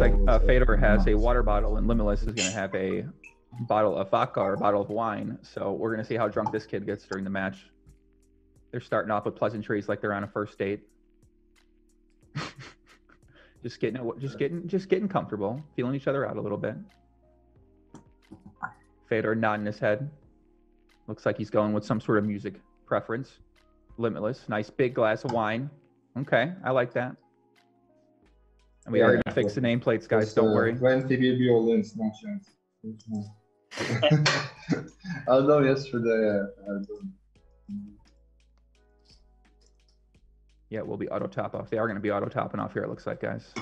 like Fedor has a water bottle and Limitless is going to have a bottle of vodka or a bottle of wine. So we're going to see how drunk this kid gets during the match. They're starting off with pleasantries like they're on a first date. just getting comfortable, feeling each other out a little bit. Fedor nodding his head. Looks like he's going with some sort of music preference. Limitless, nice big glass of wine. Okay, I like that. And we are going to fix the nameplates, guys. Don't worry. 20 BB all-ins, no chance. Although yesterday Yeah, we'll be auto top off. They are going to be auto topping off here, it looks like, guys.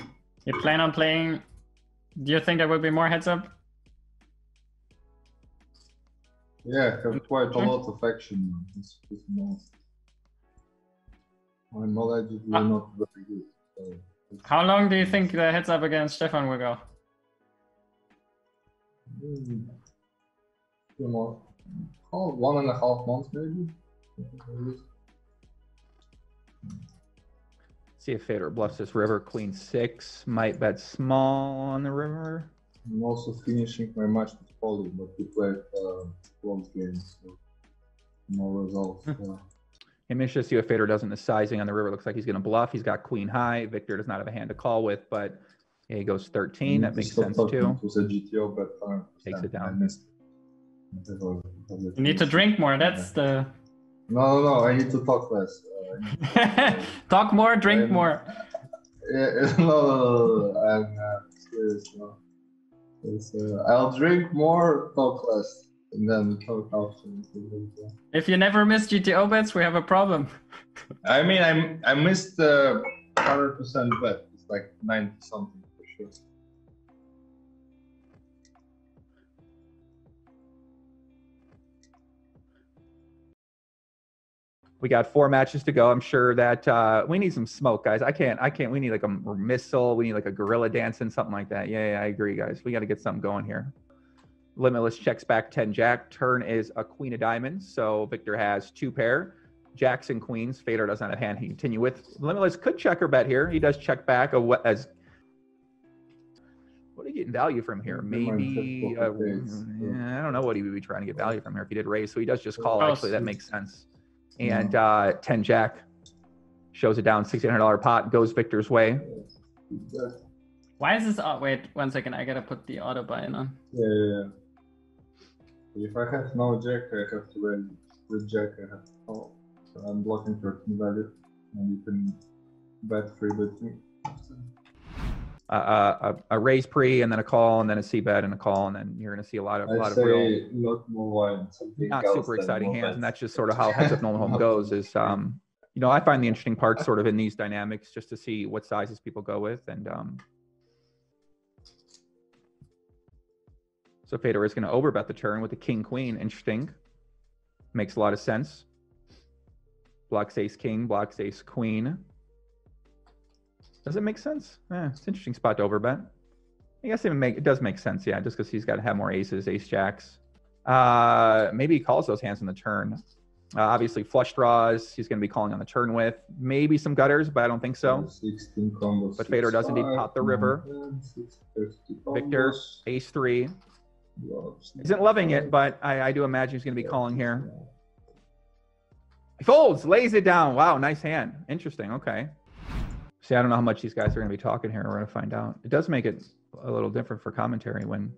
You plan on playing? Do you think there will be more heads up? Yeah, I have quite a lot of action. My knowledge is not very good. So how long do you think the heads up against Stefan will go? 2 more. Oh, 1.5 months maybe. See if Fedor bluffs this river. Queen 6 might bet small on the river. I'm also finishing my match with Polly, but we played close games, so no results. I'm interested to see if Fedor doesn't. The sizing on the river looks like he's going to bluff. He's got queen high. Victor does not have a hand to call with, but yeah, he goes 13. That makes sense too. It was a GTO, but takes it down. I missed. You need to drink more. That's the. No. I need to talk less. Talk more, drink more. Yeah, no. I'm serious. No. I'll drink more, talk less, and then we talk after. If you never miss GTO bets, we have a problem. I mean, I missed 100% bet. It's like 90 something for sure. We got 4 matches to go. I'm sure that we need some smoke, guys. I can't. We need like a missile. We need like a gorilla dancing, something like that. Yeah, I agree, guys. We got to get something going here. Limitless checks back 10 jack. Turn is a queen of diamonds. So Victor has 2 pair. Jacks and queens. Fedor does not have hand. He continue with. Limitless could check or bet here. He does check back. What are you getting value from here? Maybe I don't know what he would be trying to get value from here if he did raise. So he does just call. Actually, that makes sense. And 10 jack shows it down. $1,600 pot goes Victor's way. Why is this? Oh, wait 1 second. I gotta put the auto buy-in on. Yeah. If I have no jack, I have to raise. With jack, I have to call. So I'm blocking 13 value, and you can bet 3 bet me. A raise pre, and then a call, and then a c bet, and a call, and then you're going to see a lot of real, not more wine, not super exciting hands, and that's just sort of how heads up no home goes. Is I find the interesting part sort of in these dynamics, just to see what sizes people go with, and so Fedor is going to overbet the turn with the king queen. Interesting, makes a lot of sense. Blocks ace king, blocks ace queen. Does it make sense? It's an interesting spot to overbet. I guess it does make sense, yeah, just because he's got to have more aces, ace jacks. Maybe he calls those hands on the turn. Obviously, flush draws, he's going to be calling on the turn with. Maybe some gutters, but I don't think so. 16 combos, but Fedor does indeed pop the river. Victor, ace 3. Isn't loving it, but I do imagine he's going to be calling here. He folds, lays it down. Wow, nice hand. Interesting, okay. See, I don't know how much these guys are going to be talking here. We're going to find out. It does make it a little different for commentary when,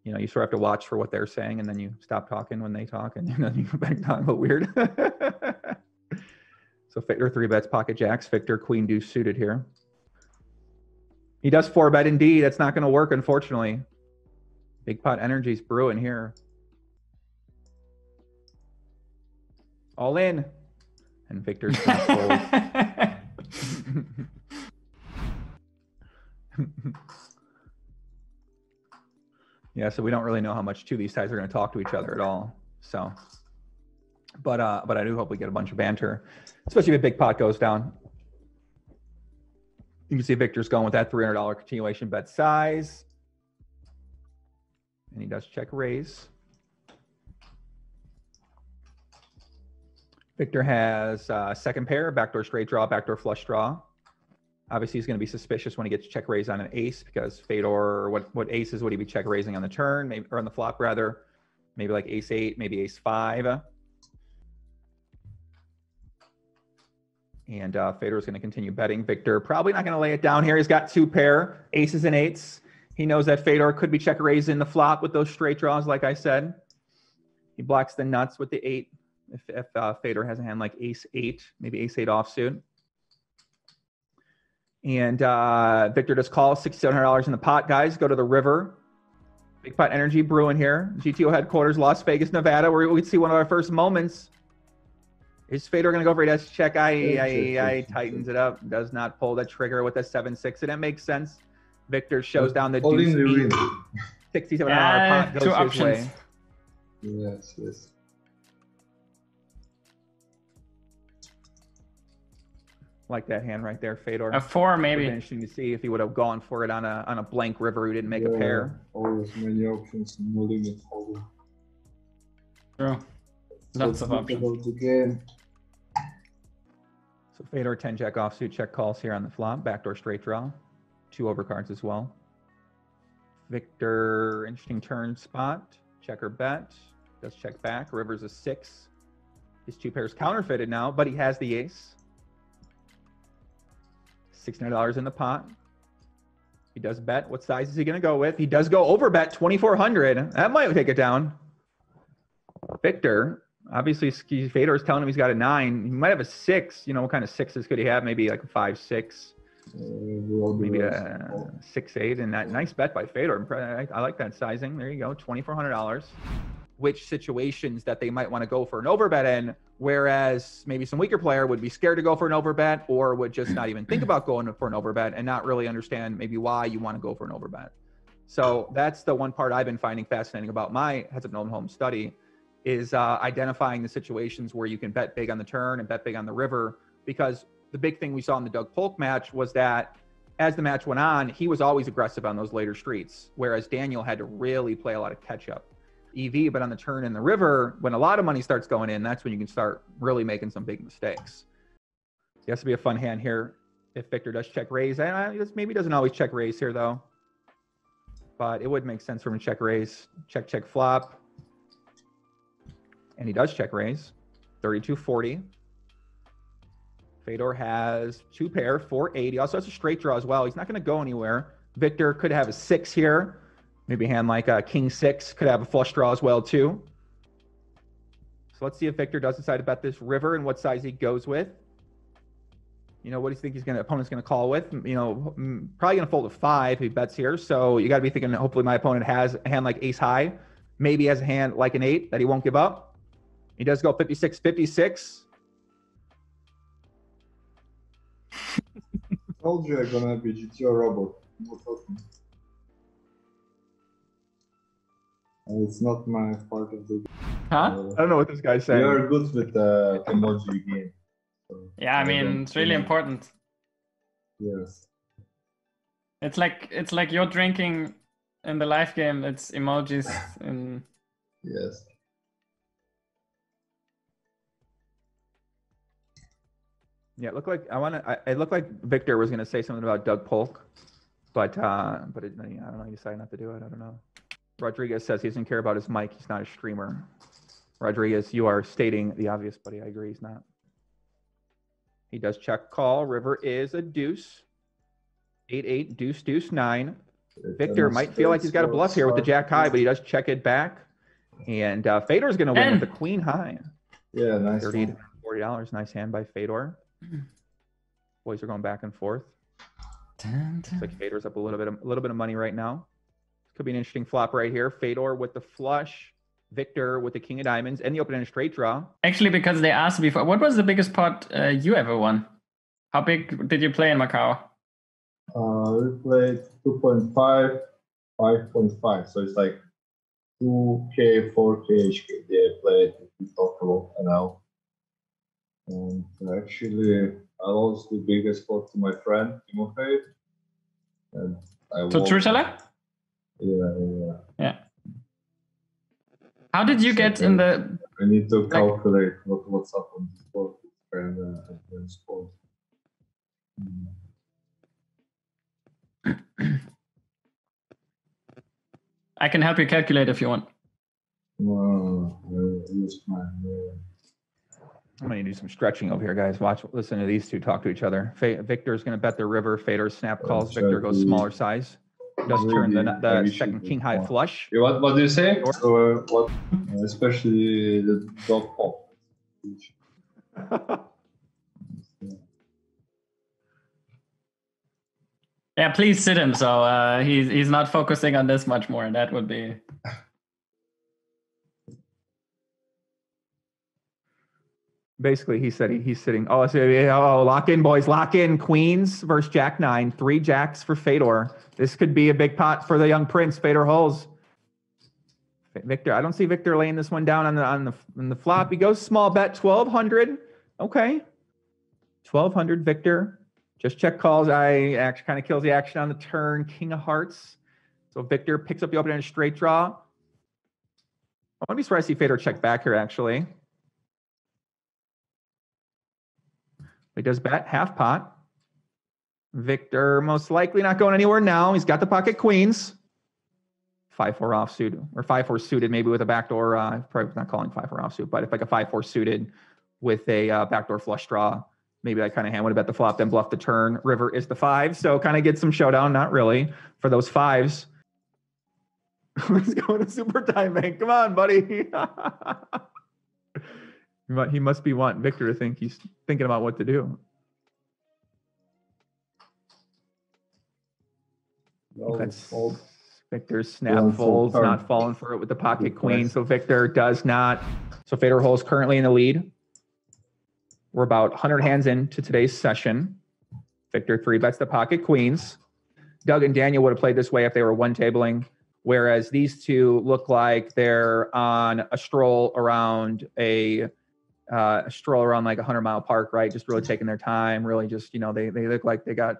you sort of have to watch for what they're saying, and then you stop talking when they talk, and then you go back down. A little weird. So Victor 3 bets pocket jacks. Victor queen deuce suited here. He does 4 bet indeed. That's not going to work, unfortunately. Big pot energy's brewing here. All in, and Victor's going to fold. Yeah, so we don't really know how much these guys are going to talk to each other at all. So, but I do hope we get a bunch of banter, especially if a big pot goes down. You can see Victor's going with that $300 continuation bet size, and he does check raise. Victor has second pair, backdoor straight draw, backdoor flush draw. Obviously, he's going to be suspicious when he gets check raise on an ace because Fedor, what aces would he be check raising on the turn, maybe, or on the flop rather? Maybe like ace 8, maybe ace 5. And Fedor is going to continue betting. Victor probably not going to lay it down here. He's got 2 pair, aces and 8s. He knows that Fedor could be check raising the flop with those straight draws, like I said. He blocks the nuts with the 8 if Fedor has a hand like ace 8, maybe ace 8 offsuit. And Victor does call $6,700 in the pot, guys. Go to the river. Big pot energy brewing here. GTO headquarters, Las Vegas, Nevada, where we see one of our first moments. Is Fedor going to go for a check? I tightens it up. Does not pull the trigger with a 7-6, and it makes sense. Victor shows down the deuce. $6,700 pot goes 2 his options. way. Yes, yes. Like that hand right there, Fedor. A 4 maybe. It'd be interesting to see if he would have gone for it on a blank river who didn't make a pair. Always many options, no limit. True. Lots of options. Again. So Fedor 10 jack offsuit check calls here on the flop. Backdoor straight draw. 2 overcards as well. Victor, interesting turn spot. Checker bet. Does check back. River's a 6. His 2 pairs counterfeited now, but he has the ace. $600 in the pot. He does bet. What size is he going to go with? He does go over bet 2,400. That might take it down. Victor, obviously, Fedor is telling him he's got a 9. He might have a 6. You know, what kind of 6s could he have? Maybe like a 5-6. Maybe a 6-8. And that nice bet by Fedor. I like that sizing. There you go. $2,400. Which situations that they might want to go for an overbet in, whereas maybe some weaker player would be scared to go for an overbet or would just not even think about going for an overbet and not really understand maybe why you want to go for an overbet. So that's the one part I've been finding fascinating about my Heads Up No Home study is identifying the situations where you can bet big on the turn and bet big on the river, because the big thing we saw in the Doug Polk match was that as the match went on, he was always aggressive on those later streets, whereas Daniel had to really play a lot of catch up. EV, but on the turn in the river, when a lot of money starts going in, that's when you can start really making some big mistakes. It has to be a fun hand here if Victor does check raise. Maybe doesn't always check raise here though, but it would make sense for him to check raise, check flop, and he does check raise. 32-40. Fedor has 2 pair, 4-8. He also has a straight draw as well. He's not going to go anywhere. Victor could have a 6 here. Maybe a hand like a king 6 could have a flush draw as well too. So let's see if Victor does decide to bet this river and what size he goes with. You know, what do you think opponent's gonna call with? You know, probably gonna fold a 5 if he bets here. So you gotta be thinking, hopefully my opponent has a hand like ace high. Maybe has a hand like an 8 that he won't give up. He does go 56-56. Told you I'm gonna be GTO robot. It's not my part of the game. Huh? I don't know what this guy's saying. You're good with the emoji game. So Yeah, I mean, it's really important. Yes. It's like you're drinking in the live game. It's emojis in. Yes. Yeah, it looked like it looked like Victor was gonna say something about Doug Polk, but I don't know. He decided not to do it. I don't know. Rodriguez says he doesn't care about his mic. He's not a streamer. Rodriguez, you are stating the obvious, buddy. I agree. He's not. He does check call. River is a deuce. 8-8, deuce, deuce, 9. Victor might feel like he's got a bluff here with the jack high, but he does check it back. And Fedor's going to win with the queen high. Yeah, nice. $30 to $40. Nice hand by Fedor. Boys are going back and forth. Looks like Fedor's up a little bit of money right now. Could be an interesting flop right here. Fedor with the flush, Victor with the king of diamonds, and the open-ended straight draw. Actually, because they asked before, what was the biggest pot you ever won? How big did you play in Macau? We played 2.5, 5.5. So it's like 2K, 4K HK. They played with Tokyo NL. And actually, I lost the biggest pot to my friend, Timofey. And to Trushala? Yeah. How did you get in the... I need to calculate what's up on this board and sport. I can help you calculate if you want. I'm going to do some stretching over here, guys. Listen to these two talk to each other. Victor's going to bet the river. Fader snap calls. Victor goes smaller size. Does turn the second king high flush. What do you say? What? Especially the dog pop. Yeah, please sit him. So he's not focusing on this much more. That would be. Basically, he said he's sitting. Oh, lock in, boys. Lock in. Queens versus Jack 9. 3 jacks for Fedor. This could be a big pot for the young prince. Fedor Hulls. Victor, I don't see Victor laying this one down on the flop. He goes small bet 1,200. Okay, 1,200. Victor just check calls. Actually kind of kills the action on the turn. King of Hearts. So Victor picks up the opening straight draw. I wouldn't be surprised to see Fedor check back here. Actually. He does bet half pot. Victor most likely not going anywhere now. He's got the pocket queens. 5-4 offsuit or 5-4 suited, maybe with a backdoor. Probably not calling 5-4 offsuit, but if like a 5-4 suited with a backdoor flush draw, maybe that kind of hand would have bet the flop, then bluff the turn. River is the 5, so kind of get some showdown. Not really for those 5s. Let's go to super time bank. Come on, buddy. He must be wanting Victor to think he's thinking about what to do. That's Victor's snap folds, not falling for it with the pocket queen. So Victor does not. So Fedor Hulls currently in the lead. We're about 100 hands into today's session. Victor 3-bets the pocket queens. Doug and Daniel would have played this way if they were one tabling, whereas these two look like they're on a stroll around like a 100-mile park, right? Just really taking their time, really just, they look like they got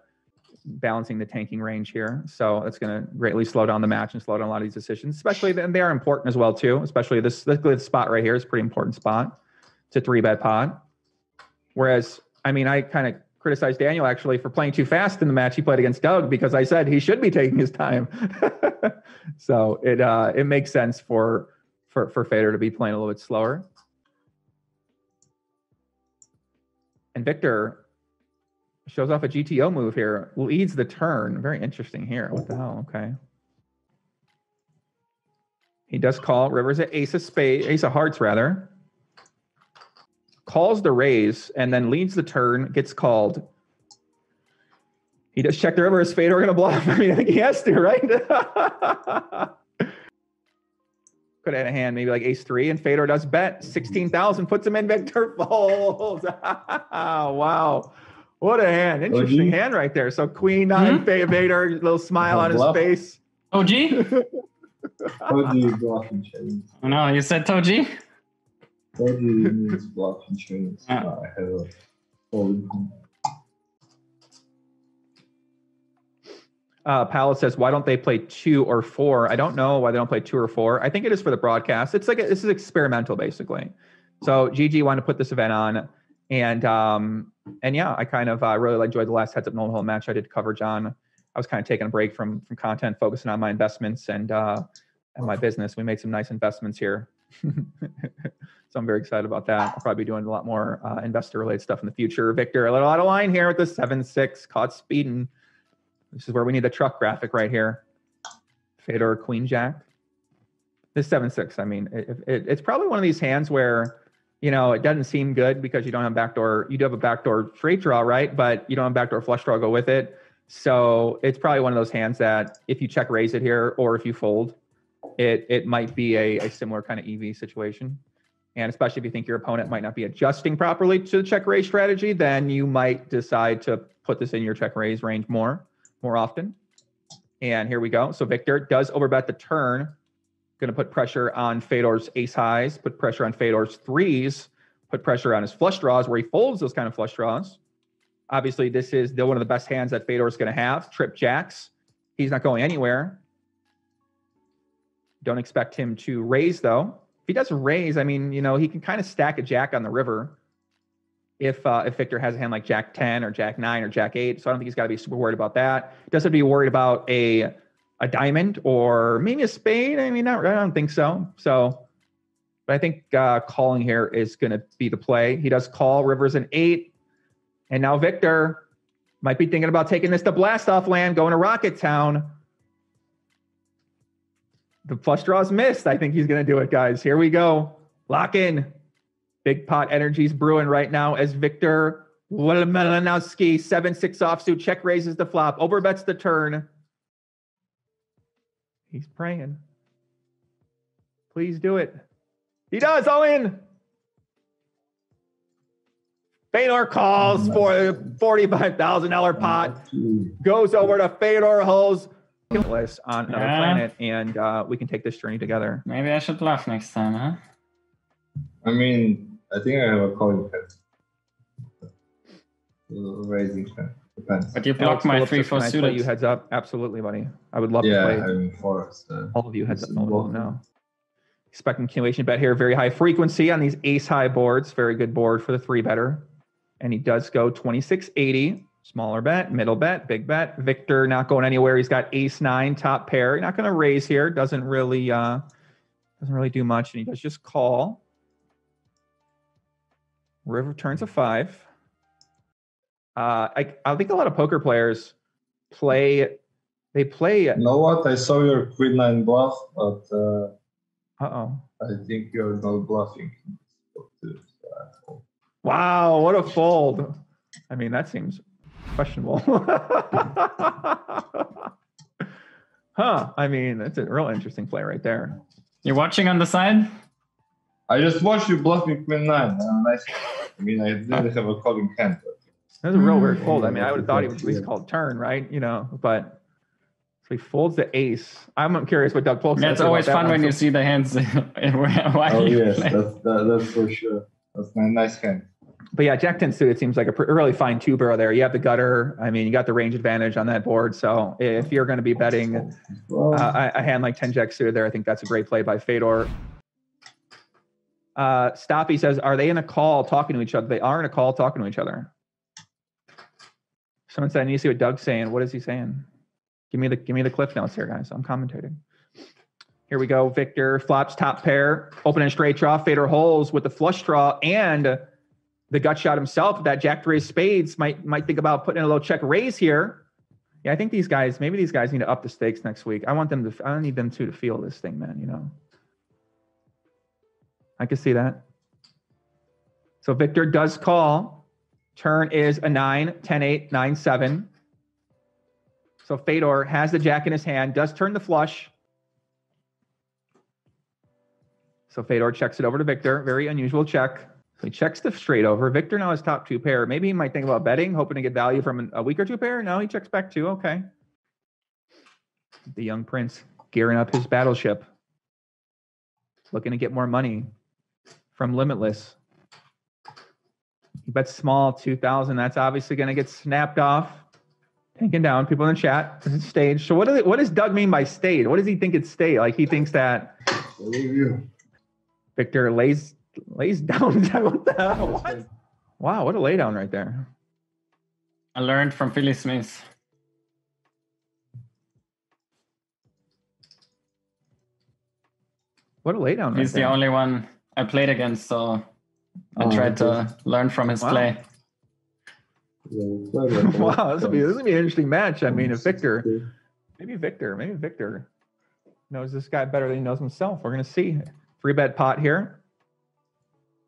balancing the tanking range here. So that's going to greatly slow down the match and slow down a lot of these decisions, especially, and they are important as well too, especially this spot right here is a pretty important spot. It's a 3-bet pot. Whereas, I kind of criticized Daniel actually for playing too fast in the match he played against Doug because I said he should be taking his time. So it makes sense for Fedor to be playing a little bit slower. And Victor shows off a GTO move here, leads the turn. Very interesting here. What the hell? Okay. He does call. River's at ace of hearts rather. Calls the raise and then leads the turn, gets called. He does check the river. Is Fedor going to bluff? I think he has to, right? Could have had a hand, maybe like ace-3, and Fedor does bet 16,000, puts him in. Victor folds. Wow, what a hand! Interesting hand right there. So Queen 9, Fedor, little smile on his face. OG. OG bluffing chains. Oh no, you said Toji. OG means bluffing chains. I have a fold. Pallet says, why don't they play 2 or 4? I don't know why they don't play 2 or 4. I think it is for the broadcast. It's like this is experimental, basically. So GG wanted to put this event on, and yeah, I kind of really enjoyed the last heads up no-hole match I did coverage on. I was kind of taking a break from content, focusing on my investments and my business. We made some nice investments here, so I'm very excited about that. I'll probably be doing a lot more investor-related stuff in the future. Victor, a little out of line here with the 7-6, caught speeding. This is where we need the truck graphic right here. Fedor, Queen Jack. This 7-6. It's probably one of these hands where, it doesn't seem good because you don't have backdoor. You do have a backdoor straight draw, right? But you don't have backdoor flush draw go with it. So it's probably one of those hands that if you check raise it here or if you fold, it might be a similar kind of EV situation. And especially if you think your opponent might not be adjusting properly to the check raise strategy, then you might decide to put this in your check raise range more often. And here we go. So Victor does overbet the turn. Going to put pressure on Fedor's ace highs, put pressure on Fedor's 3s, put pressure on his flush draws where he folds those kind of flush draws. Obviously, this is one of the best hands that Fedor's going to have. Trip jacks. He's not going anywhere. Don't expect him to raise, though. If he doesn't raise, he can kind of stack a jack on the river. If Victor has a hand like Jack 10 or Jack 9 or Jack 8. So I don't think he's got to be super worried about that. He doesn't have to be worried about a a diamond or maybe a spade. I mean, I don't think so. But I think calling here is going to be the play. He does call. River's an 8. And now Victor might be thinking about taking this to blast off land, going to Rocket Town. The flush draw's missed. I think he's going to do it, guys. Here we go. Lock in. Big pot energies brewing right now as Victor Malinowski, 7-6 offsuit, check raises the flop, overbets the turn. He's praying. Please do it. He does, all in. Fedor calls for a $45,000 pot. Goes over to Fedor Hulls on another planet, and we can take this journey together. Maybe I should bluff next time, huh? I mean, I think I have a calling hand. Raising hand. Depends. But you block my 3-4 suited. Play you heads up? Absolutely, buddy. I would love to play. Yeah, I mean, all of you heads up. No. Speculation bet here. Very high frequency on these ace high boards. Very good board for the 3-better. And he does go 2680. Smaller bet, middle bet, big bet. Victor not going anywhere. He's got ace 9 top pair. Not going to raise here. Doesn't really do much. And he does just call. River turns a 5. I think a lot of poker players play. They play. You know what? I saw your queen 9 bluff, but I think you're not bluffing. Wow, what a fold! I mean, that seems questionable. Huh? I mean, that's a real interesting play right there. You're watching on the side? I just watched you bluffing queen 9. Nice. I mean, I didn't have a calling hand. That's a real weird fold. I mean, I would have thought he would at least call turn, right? You know, but so he folds the ace. I'm curious what Doug Polk says. Yeah, it's always fun when you see the hands. Oh yes, that's for sure. That's a nice hand. But yeah, Jack 10 suited seems like a really fine 2-barrel there. You have the gutter. I mean, you got the range advantage on that board. So if you're going to be betting a hand like 10 Jack suited there, I think that's a great play by Fedor. Stoppy says, are they in a call talking to each other? They are in a call talking to each other. Someone said, I need to see what Doug's saying. What is he saying? Give me the cliff notes here, guys. I'm commentating. Here we go. Victor flops top pair, opening straight draw. Fedor Hulls with the flush draw and the gut shot himself. That Jack 3 of spades might think about putting in a little check raise here. Yeah, I think maybe these guys need to up the stakes next week. I need them to feel this thing, man. You know, I can see that. So Victor does call. Turn is a 9, 10-8, 9-7. So Fedor has the jack in his hand, does turn the flush. So Fedor checks it over to Victor. Very unusual check. So he checks the straight over. Victor now has top 2 pair. Maybe he might think about betting, hoping to get value from a weaker 2 pair. No, he checks back 2. Okay. The young prince gearing up his battleship. Looking to get more money from Limitless. He bets small, 2,000. That's obviously going to get snapped off. Taken down. People in the chat. This is stage. So what does Doug mean by stayed? What does he think it's stayed? Like he thinks that Victor lays down. What the hell? What? Wow, what a laydown right there. I learned from Philly Smith. What a laydown right He's the only one I played against, so I tried to learn from his play. Wow, this will be an interesting match. I mean, if maybe Victor knows this guy better than he knows himself. We're gonna see. 3-bet pot here.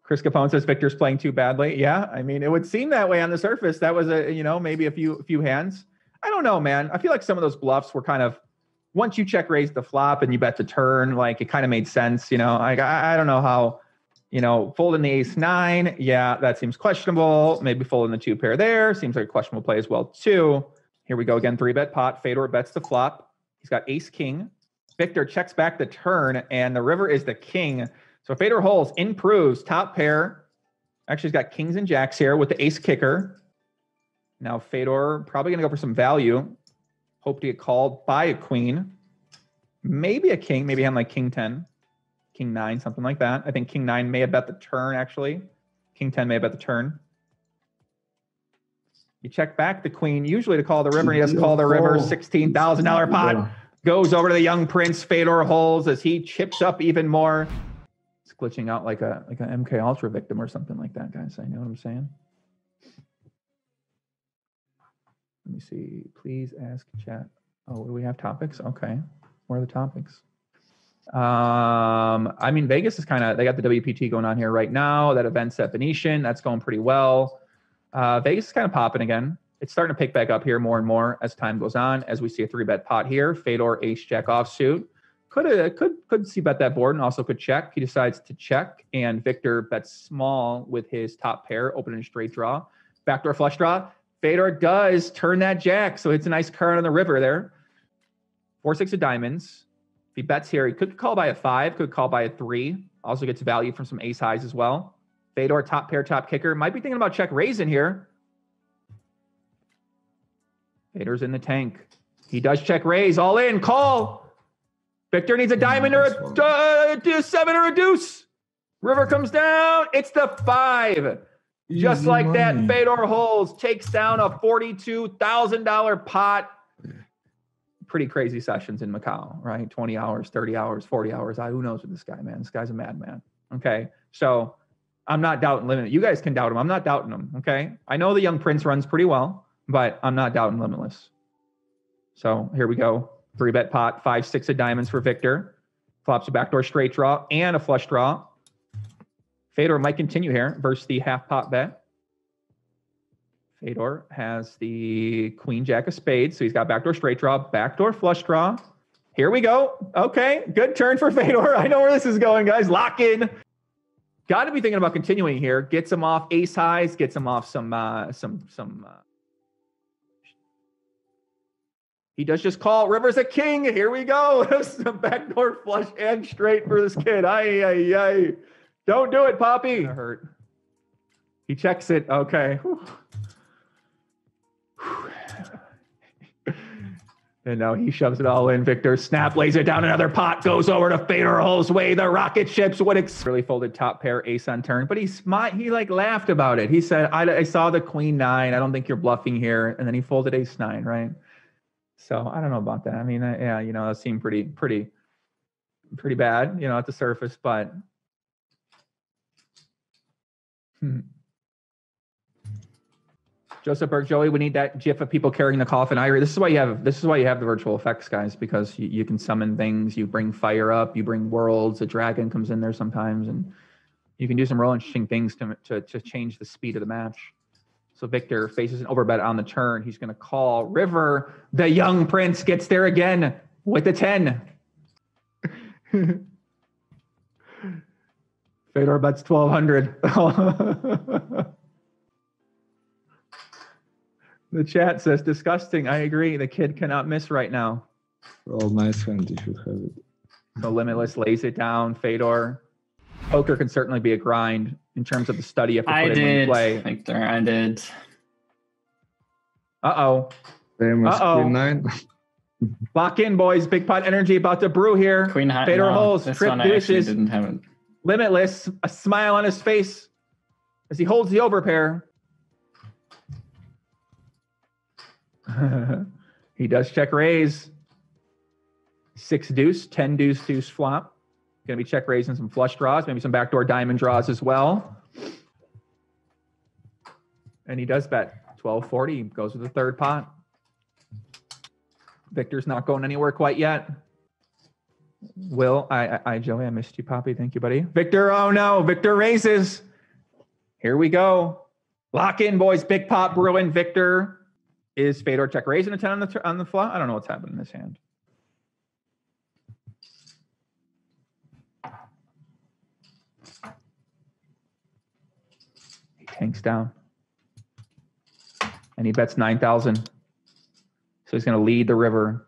Chris Capone says Victor's playing too badly. Yeah, I mean, it would seem that way on the surface. That was maybe a few hands. I don't know, man. I feel like some of those bluffs were kind of once you check raise the flop and you bet the turn, like it kind of made sense. You know, like I don't know how. Folding the ace 9, yeah, that seems questionable. Maybe folding the 2 pair there seems like a questionable play as well too. Here we go again, 3-bet pot. Fedor bets the flop. He's got ace king. Victor checks back the turn, and the river is the king. So Fedor Hulls improves top pair. Actually, he's got kings and jacks here with the ace kicker. Now Fedor probably going to go for some value. Hope to get called by a queen, maybe a king, maybe hand like king 10. King 9, something like that. I think King 9 may have bet the turn, actually. King 10 may have bet the turn. You check back the queen, usually to call the river. He does call the river, $16,000 pot. Goes over to the young prince. Fedor holds as he chips up even more. It's glitching out like a MK Ultra victim or something like that, guys. I know what I'm saying. Let me see. Please ask chat. Oh, do we have topics? Okay. What are the topics? I mean, Vegas is kind of, they got the WPT going on here right now. That event's at Venetian. That's going pretty well. Vegas is kind of popping again. It's starting to pick back up here more and more as time goes on, as we see a 3-bet pot here. Fedor ace jack offsuit. Could see bet that board and also could check. He decides to check, and Victor bets small with his top pair, opening straight draw. Backdoor flush draw. Fedor does turn that jack, so it's a nice card on the river there. 4-6 of diamonds. If he bets here, he could call by a 5, could call by a 3. Also gets value from some ace highs as well. Fedor, top pair, top kicker. Might be thinking about check raising here. Fedor's in the tank. He does check raise, all in, call. Victor needs a diamond or a 7 or a deuce. River comes down. It's the 5. Just Easy like money. that, Fedor holds, takes down a $42,000 pot. Pretty crazy sessions in Macau, right? 20 hours, 30 hours, 40 hours. Who knows with this guy, man? This guy's a madman. Okay, so I'm not doubting Limitless. You guys can doubt him. I'm not doubting him, okay? I know the young prince runs pretty well, but I'm not doubting Limitless. So here we go. 3-bet pot, 5-6 of diamonds for Victor. Flops a backdoor straight draw and a flush draw. Fedor might continue here versus the half pot bet. Fedor has the queen jack of spades, so he's got backdoor straight draw, backdoor flush draw. Here we go. Okay, good turn for Fedor. I know where this is going, guys. Lock in. Got to be thinking about continuing here. Gets him off ace highs, gets him off some. He does just call. River's a king. Here we go. Some backdoor flush and straight for this kid. Ay. Don't do it, Poppy. Hurt. He checks it. Okay. And now he shoves it all in. Victor snap, lays it down another pot, goes over to Fedor Hull's way. The rocket ships would really folded top pair ace on turn, but he like laughed about it. He said, I saw the queen 9. I don't think you're bluffing here. And then he folded ace 9, right? So I don't know about that. I mean, yeah, you know, that seemed pretty bad, you know, at the surface, but Joseph Berg, Joey, we need that gif of people carrying the coffin. Irie, this is why you have the virtual effects, guys, because you can summon things, you bring fire up, you bring worlds, a dragon comes in there sometimes, and you can do some real interesting things to change the speed of the match. So Victor faces an overbet on the turn. He's going to call. River, the young prince, gets there again with the 10. Fedor bets 1,200. The chat says, disgusting. I agree. The kid cannot miss right now. All nice hand, you should have it. So Limitless lays it down. Fedor. Poker can certainly be a grind in terms of the study you have to put in when you play. Victor, I did. Uh-oh. Famous Queen 9. Lock in, boys. Big pot energy about to brew here. Queen high. Fedor no, holds. this Trip one I actually deuces. didn't have it. Limitless. A smile on his face as he holds the overpair. He does check raise. 6 deuce, 10 deuce, deuce flop. Going to be check raising some flush draws, maybe some backdoor diamond draws as well. And he does bet 1240, goes with the third pot. Victor's not going anywhere quite yet. Will, Joey, I missed you, Poppy. Thank you, buddy. Victor, oh no, Victor raises. Here we go. Lock in, boys. Big pot brewing. Victor. Is Fedor check raising a 10 on the flop? I don't know what's happening in this hand. He tanks down. And he bets 9,000. So he's going to lead the river.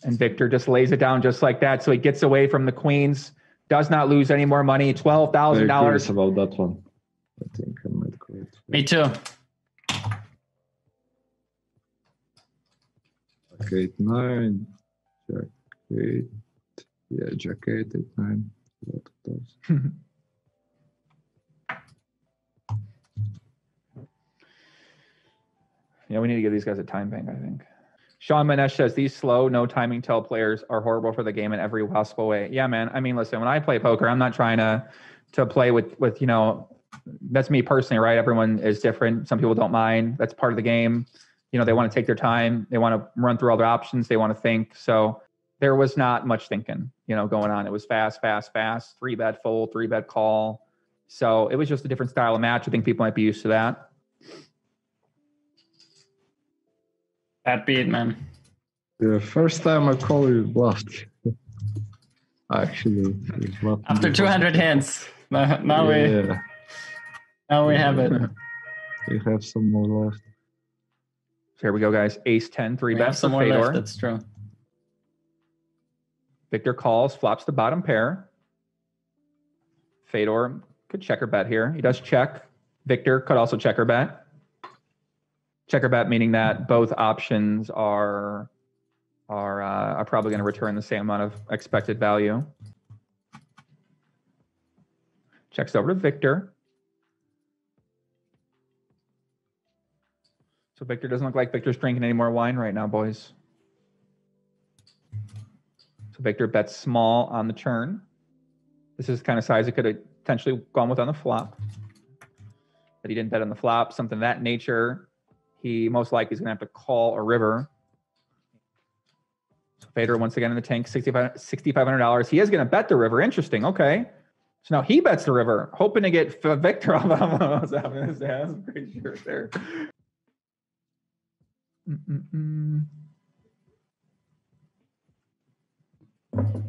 And Victor just lays it down just like that. So he gets away from the queens. Does not lose any more money. $12,000. Curious about that one. I think I might call it. Me too. Jack 8, 9. Jack 8. Yeah, Jack 8, 8, 9. A lot of those. Yeah, we need to give these guys a time bank, I think. Sean Manesh says these slow, no timing tell players are horrible for the game in every possible way. Yeah, man. I mean, listen, when I play poker, I'm not trying to play with that's me personally, right? Everyone is different. Some people don't mind. That's part of the game. They want to take their time. They want to run through all their options. They want to think. So there was not much thinking, going on. It was fast, 3-bet fold, 3-bet call. So it was just a different style of match. I think people might be used to that. Bad beat, man. The first time I call you bluffed. Actually, after 200 hands. Now we have it. We have some more left. So here we go, guys. Ace 10, 3-bet some for more Fedor. left, that's true. Victor calls, flops the bottom pair. Fedor could checker bet here. He does check. Victor could also checker bet. Checker bet meaning that both options are probably going to return the same amount of expected value. Checks over to Victor. So Victor doesn't look like Victor's drinking any more wine right now, boys. So Victor bets small on the turn. This is the kind of size it could have potentially gone with on the flop. But he didn't bet on the flop, something of that nature. He most likely is going to have to call a river. So Fedor once again in the tank, $6,500. He is going to bet the river. Interesting. Okay. So now he bets the river, hoping to get Victor off of what's happening. I'm pretty sure there.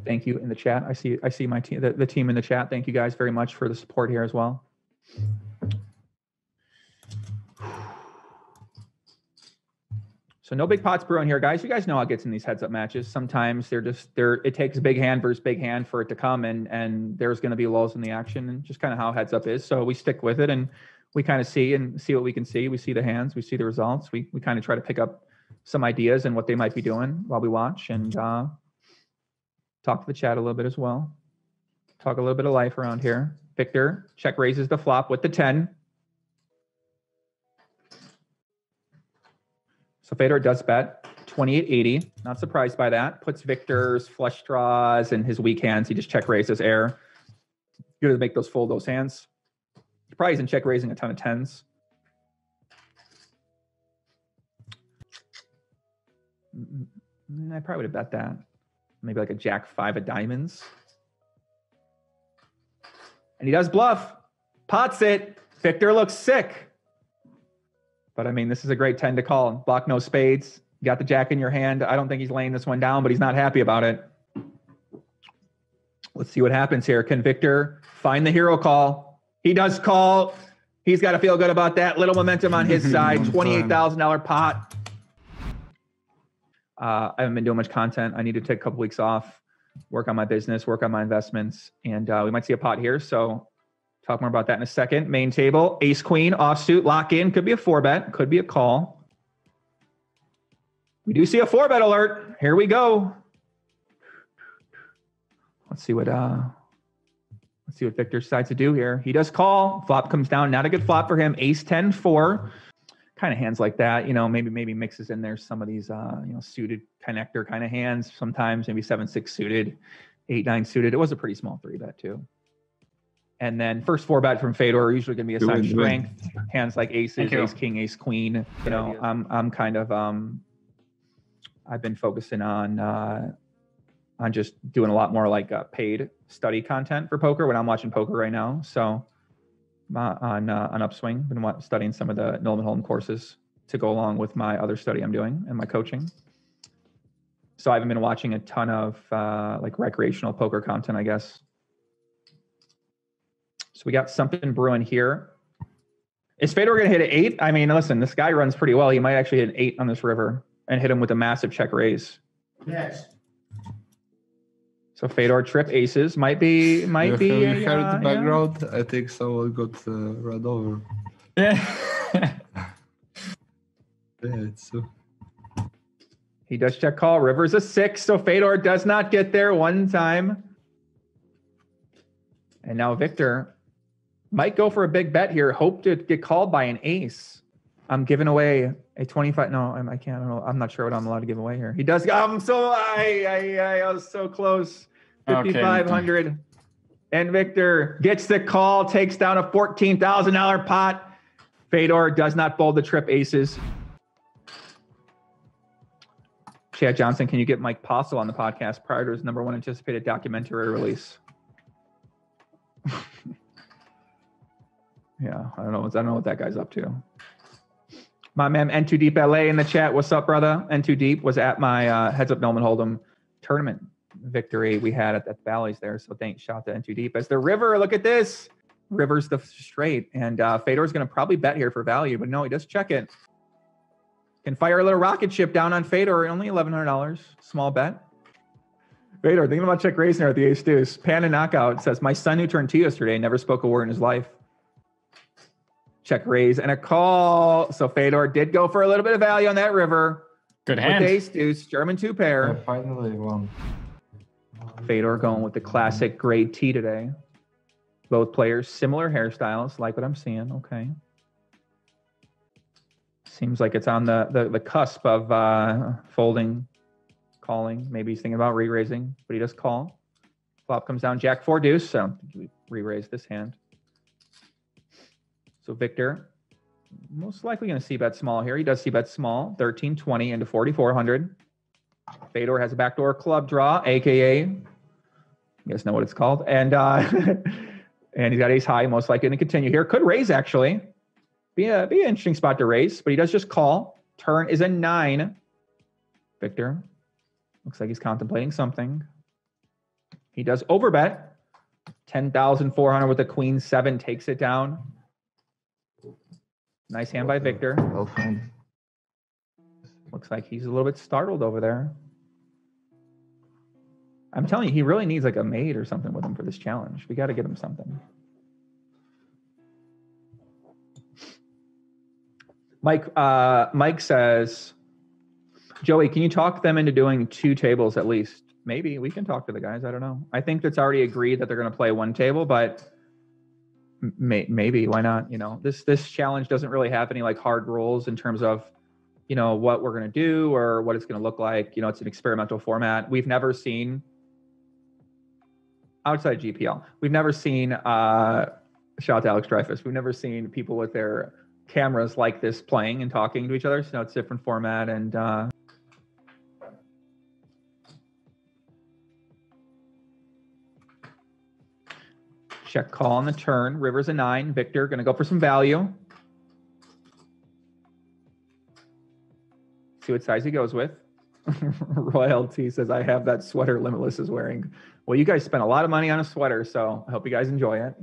Thank you in the chat. I see my team, the team in the chat. Thank you guys very much for the support here as well. So no big pots brewing here, guys. You guys know how it gets in these heads-up matches. Sometimes it takes big hand versus big hand for it to come, and there's going to be lulls in the action, and just kind of how heads-up is. So we stick with it, and we kind of see what we can see. We see the hands, we see the results. We kind of try to pick up some ideas and what they might be doing while we watch, and talk to the chat a little bit as well. Talk a little bit of life around here. Victor check raises the flop with the 10. So Fedor does bet 28.80. Not surprised by that. Puts Victor's flush draws and his weak hands. He just check raises air. Good to make those fold those hands. He probably isn't check raising a ton of 10s. I probably would have bet that. Maybe like a Jack 5 of diamonds. And he does bluff. Pots it. Victor looks sick. But I mean, this is a great 10 to call. Block no spades. You got the Jack in your hand. I don't think he's laying this one down, but he's not happy about it. Let's see what happens here. Can Victor find the hero call? He does call. He's got to feel good about that. Little momentum on his side. $28,000 pot. I haven't been doing much content. I need to take a couple weeks off, work on my business, work on my investments, and we might see a pot here. So talk more about that in a second. Main table, ace, queen, offsuit, lock in. Could be a 4-bet, could be a call. We do see a 4-bet alert. Here we go. Let's see what Victor decides to do here. He does call. Flop comes down. Not a good flop for him. Ace 10 4. Kind of hands like that, maybe mixes in there some of these suited connector kind of hands. Sometimes maybe 7-6 suited, 8-9 suited. It was a pretty small 3-bet too. And then first 4-bet from Fedor usually going to be a sign of strength. Hands like aces, ace king, ace queen. I'm kind of I've been focusing on just doing a lot more like paid study content for poker when I'm watching poker right now. So on Upswing, been studying some of the Nolan Holm courses to go along with my other study I'm doing and my coaching. So I haven't been watching a ton of like recreational poker content, I guess. So we got something brewing here. Is Fedor going to hit an 8? I mean, listen, this guy runs pretty well. He might actually hit an 8 on this river and hit him with a massive check raise. Yes. So Fedor trip aces might be. Have you heard the background? Yeah. I think someone got run over. Yeah. It's He does check call. River's a 6, so Fedor does not get there one time. And now Victor might go for a big bet here. Hope to get called by an ace I'm giving away a 25. No, I can't. I don't know. I'm not sure what I'm allowed to give away here. He does. I was so close. 5,500. Okay. And Victor gets the call, takes down a $14,000 pot. Fedor does not fold the trip aces. Chad Johnson, can you get Mike Postle on the podcast prior to his #1 anticipated documentary release? Yeah, I don't know what that guy's up to. My man N2 Deep LA in the chat. What's up, brother? N2 Deep was at my Heads Up Noman Hold'em tournament victory we had at the Valleys there. So thanks, shout to N2 Deep. As the river, look at this. River's the straight. And Fedor's going to probably bet here for value, but no, he does check it. Can fire a little rocket ship down on Fedor, only $1,100. Small bet. Fedor, thinking about check raising at the ace deuce. Panda Knockout says, my son who turned 2 yesterday never spoke a word in his life. Check raise and a call. So Fedor did go for a little bit of value on that river. Good hand. With ace deuce, German 2 pair. I finally won. Fedor going with the classic grade T today. Both players, similar hairstyles, like what I'm seeing. Okay. Seems like it's on the cusp of folding, calling. Maybe he's thinking about re-raising, but he does call. Flop comes down, Jack 4 deuce. So we re-raise this hand. So Victor, most likely going to c-bet small here. He does c-bet small, 1320 into 4,400. Fedor has a backdoor club draw, aka, you guys know what it's called, and and he's got ace high, most likely going to continue here. Could raise actually, be an interesting spot to raise, but he does just call. Turn is a 9. Victor looks like he's contemplating something. He does overbet, 10,400 with a queen 7, takes it down. Nice hand by Victor. Well found. Looks like he's a little bit startled over there. I'm telling you, he really needs like a maid or something with him for this challenge. We got to get him something. Mike says, Joey, can you talk them into doing 2 tables at least? Maybe we can talk to the guys. I don't know. I think that's already agreed that they're going to play 1 table, but maybe why not? You know, this challenge doesn't really have any like hard rules in terms of, you know, what we're going to do or what it's going to look like. You know, it's an experimental format. We've never seen outside GPL. We've never seen shout out to Alex Dreyfus. We've never seen people with their cameras like this playing and talking to each other. So it's a different format and check call on the turn. River's a 9. Victor gonna go for some value. See what size he goes with. Royalty says, I have that sweater Limitless is wearing. Well, you guys spent a lot of money on a sweater, so I hope you guys enjoy it.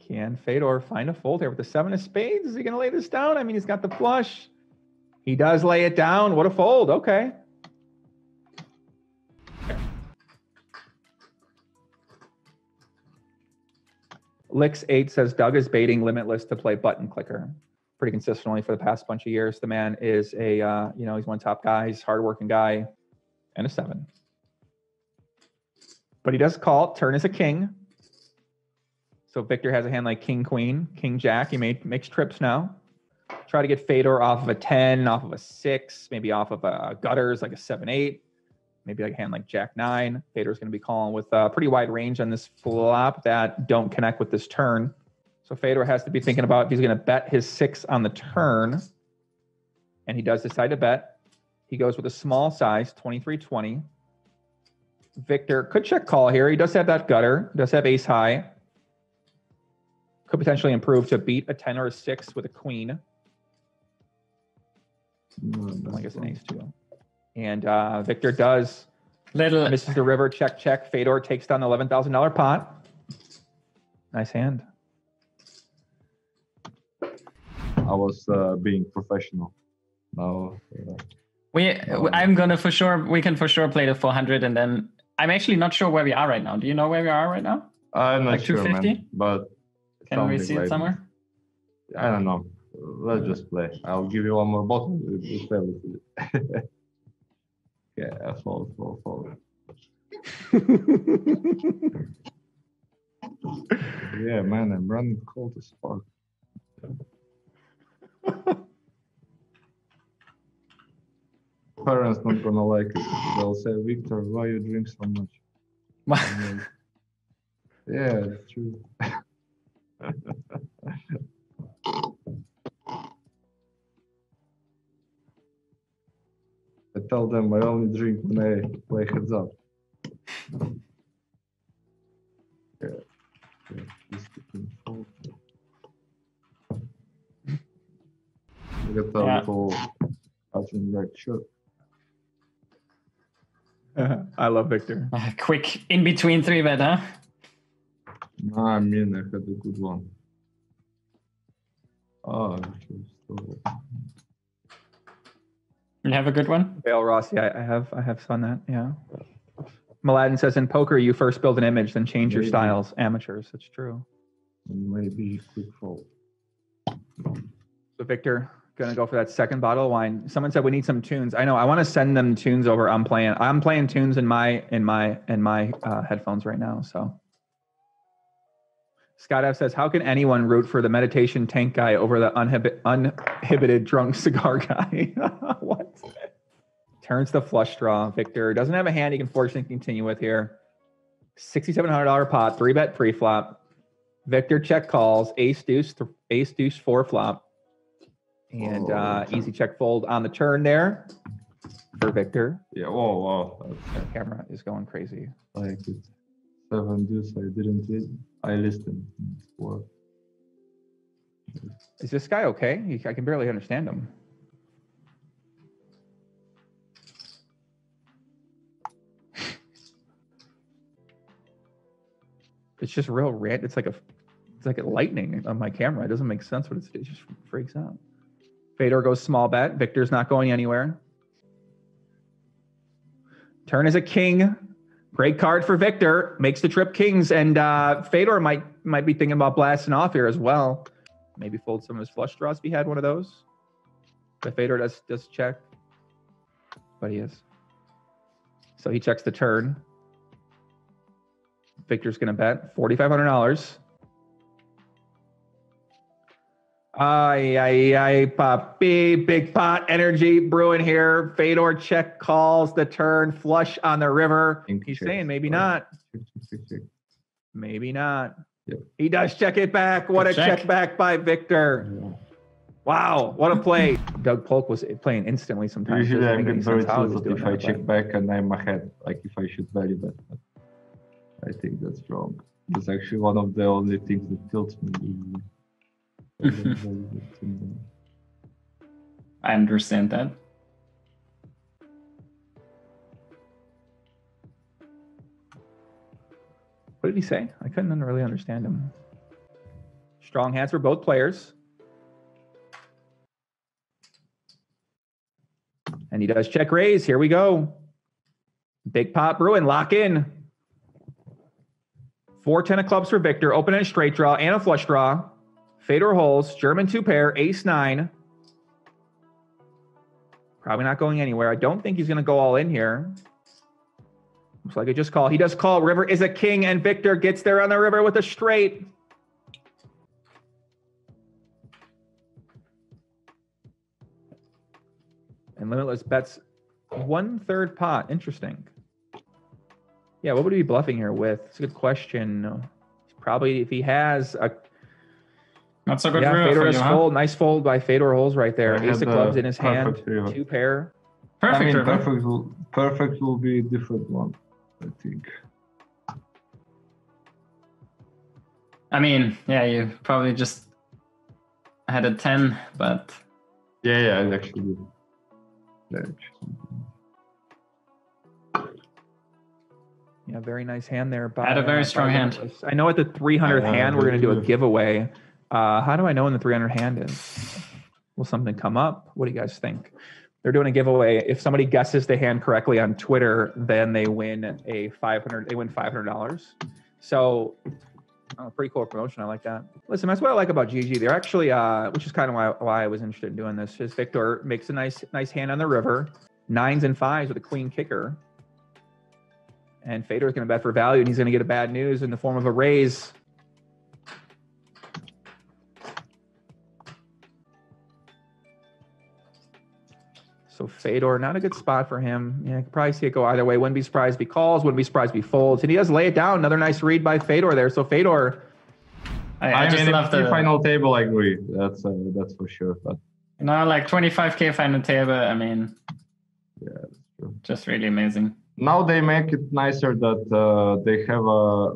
Can Fedor find a fold here with the 7 of spades? Is he gonna lay this down? I mean, he's got the flush. He does lay it down. What a fold. Okay. Lix8 says Doug is baiting Limitless to play button clicker pretty consistently for the past bunch of years. The man is a, you know, he's one top guy. He's a hardworking guy and a 7. But he does call. Turn is a king. So Victor has a hand like king, queen, king, jack. He makes trips now. Try to get Fedor off of a 10, off of a 6, maybe off of a gutters like a 7-8. Maybe like a hand like jack 9. Fedor's going to be calling with a pretty wide range on this flop that don't connect with this turn. So Fedor has to be thinking about if he's going to bet his 6 on the turn. And he does decide to bet. He goes with a small size, 23-20. Victor could check call here. He does have that gutter. Does have ace high. Could potentially improve to beat a 10 or a 6 with a queen. I guess an ace too. And Victor does misses the river, check. Fedor takes down the $11,000 pot. Nice hand. I was being professional. Now I'm gonna we can for sure play the 400, and then I'm actually not sure where we are right now. Do you know where we are right now? I'm not like sure, 250? man, but can we see it somewhere? I don't know. Let's just play. I'll give you one more bottle. Just play with it. Yeah, fold. Yeah, man, I'm running cold as fuck. Parents not gonna like it. They'll say, Victor, why you drink so much? Yeah, it's true. I tell them I only drink when I play heads up. Yeah. Look at that little pattern right shirt. I love Victor. Quick in between 3-bet, huh? No, I mean, I had a good one. Oh, You have a good one? Bale Rossi, I have done that, yeah. Mladen says, in poker, you first build an image, then change your styles. Amateurs, it's true. Maybe quick fold. So Victor, gonna go for that second bottle of wine. Someone said we need some tunes. I know. I want to send them tunes over. I'm playing tunes in my headphones right now. So Scott F says, how can anyone root for the meditation tank guy over the uninhibited drunk cigar guy? What? Turns the flush draw. Victor doesn't have a hand he can fortunately continue with here. $6,700 pot, 3-bet pre-flop. Victor check calls, ace deuce 4 flop. And easy check fold on the turn there for Victor. Yeah, whoa. The camera is going crazy. Like it. 7 deuce, I didn't read. I listened. 4. Is this guy okay? I can barely understand him. It's just real red. It's like a lightning on my camera. It doesn't make sense, but it just freaks out. Fedor goes small bet. Victor's not going anywhere. Turn is a king. Great card for Victor. Makes the trip kings, and Fedor might be thinking about blasting off here as well. Maybe fold some of his flush draws if he had one of those. But Fedor does check. But he is. So he checks the turn. Victor's gonna bet $4,500. Poppy, big pot energy brewing here. Fedor check calls the turn, flush on the river. He's saying maybe not. Maybe not. Yep. He does check it back. What a check back by Victor. Yeah. Wow, what a play. Doug Polk was playing instantly sometimes. Usually I'm very tilted if I check back and I'm ahead, like if I should value bet. I think that's wrong. It's actually one of the only things that tilts me. I understand that. What did he say? I couldn't really understand him. Strong hands for both players. And he does check raise. Here we go. Big pot brewing. Lock in. 4-10 of clubs for Victor. Open and straight draw and a flush draw. Fedor holes. German 2-pair. Ace-9. Probably not going anywhere. I don't think he's going to go all in here. Looks like a just call. He does call. River is a king, and Victor gets there on the river with a straight. And Limitless bets 1/3 pot. Interesting. Yeah, what would he be bluffing here with? It's a good question. Probably if he has a... Not so good. Yeah, Fedor is huh? fold. Nice fold by Fedor holes right there. Ace of clubs in his hand. 2-pair. Perfect. I mean, perfect will be a different one, I think. I mean, yeah, you probably just had a 10, but... Yeah, I actually did. Yeah, very nice hand there. Had a very strong hand. I know at the 300th hand, we're going to do a giveaway. How do I know when the 300 hand is? Will something come up? What do you guys think? They're doing a giveaway. If somebody guesses the hand correctly on Twitter, then they win $500. So, pretty cool promotion. I like that. Listen, that's what I like about GG. They're actually, which is kind of why I was interested in doing this. Is Victor makes a nice hand on the river, 9s and 5s with a queen kicker, and Fedor's going to bet for value, and he's going to get a bad news in the form of a raise. Fedor, not a good spot for him. Yeah, I could probably see it go either way. Wouldn't be surprised if he calls, wouldn't be surprised if he folds. And he does lay it down. Another nice read by Fedor there. So Fedor. I just mean, love the the final table, I agree. That's for sure. But like 25K final table. I mean, yeah, that's true. Just really amazing. Now they make it nicer that they have a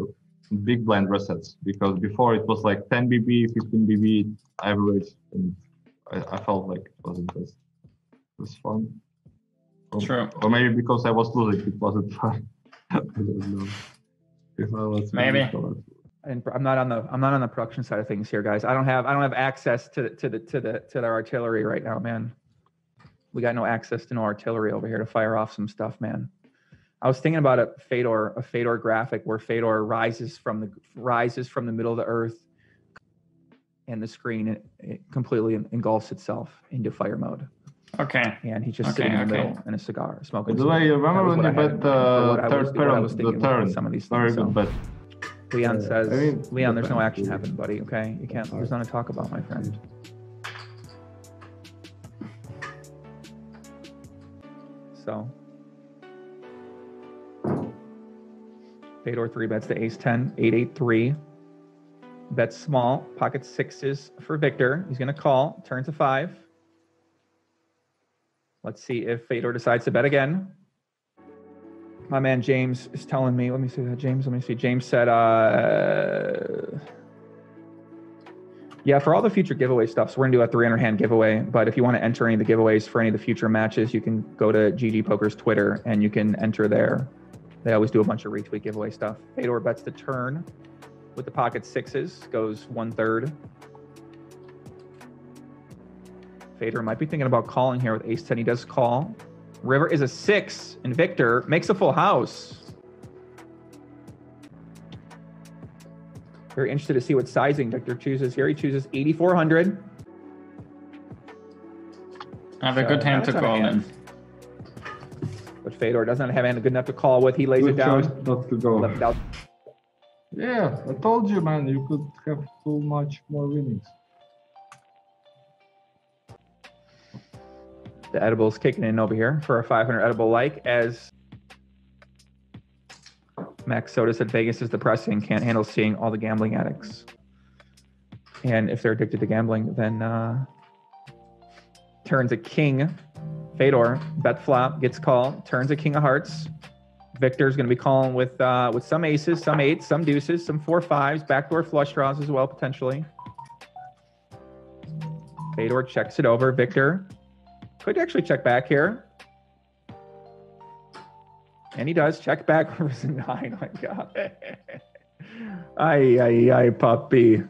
big blind resets, because before it was like 10 BB, 15 BB average, and I felt like it wasn't as fun. True. Or maybe because I was losing, it wasn't fun. I don't know. If I was Maybe. And I'm not on the production side of things here, guys. I don't have access to the artillery right now, man. We got no access to no artillery over here to fire off some stuff, man. I was thinking about a Fedor graphic where Fedor rises from the middle of the earth, and the screen it completely engulfs itself into fire mode. Okay. And he's just sitting in the middle in a cigar, smoking. By the way, you remember when you bet third pair on the turn? Some of these Very things, good bet. Leon says, Leon, there's no action happening, buddy. Okay, you can't. There's nothing to talk about, my friend. So, Fedor 3 bets to ace 10, 8-8-3. Bets small, pocket sixes for Victor. He's going to call, turn to 5. Let's see if Fedor decides to bet again. My man James is telling me, let me see that, James. Let me see. James said, yeah, for all the future giveaway stuff, so we're gonna do a 300 hand giveaway. But if you want to enter any of the giveaways for any of the future matches, you can go to GG Poker's Twitter and you can enter there. They always do a bunch of retweet giveaway stuff. Fedor bets the turn with the pocket sixes, goes 1/3. Fedor might be thinking about calling here with ace 10. He does call. River is a 6, and Victor makes a full house. Very interested to see what sizing Victor chooses here. He chooses 8,400. I have a good hand to call in. But Fedor doesn't have a hand good enough to call with. He lays it down. Not to go. Left it out. Yeah, I told you, man, you could have too much more winnings. The edible's kicking in over here for a 500 edible like, as Max Soda said Vegas is depressing, can't handle seeing all the gambling addicts. And if they're addicted to gambling, then turns a king. Fedor, bet flop, gets called, turns a king of hearts. Victor's going to be calling with some aces, some 8s, some deuces, some 4-5s, backdoor flush draws as well, potentially. Fedor checks it over. Victor could actually check back here. And he does check back. Rivers a 9. Oh my God. Ay, puppy.